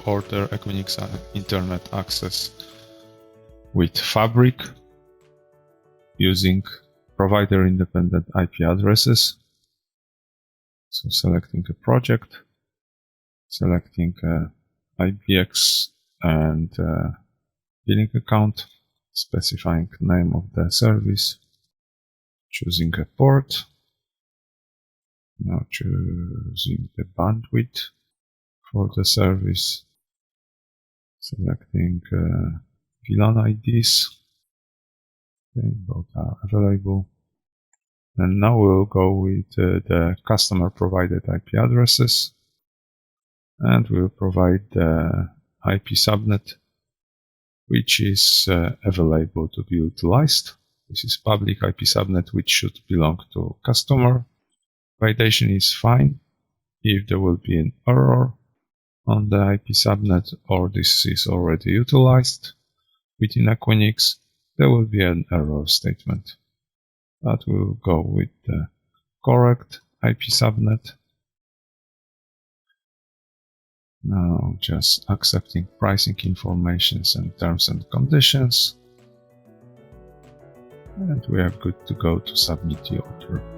order Equinix Internet Access with Fabric using provider-independent IP addresses. So selecting a project, selecting IPX and billing account, specifying name of the service, choosing a port, now choosing the bandwidth for the service, selecting VLAN IDs, okay, both are available. And now we'll go with the customer provided IP addresses, and we'll provide the IP subnet which is available to be utilized. This is public IP subnet which should belong to customer. Validation is fine. If there will be an error on the IP subnet or this is already utilized within Equinix, there will be an error statement. But we'll go with the correct IP subnet. Now just accepting pricing informations and terms and conditions. And we are good to go to submit the order.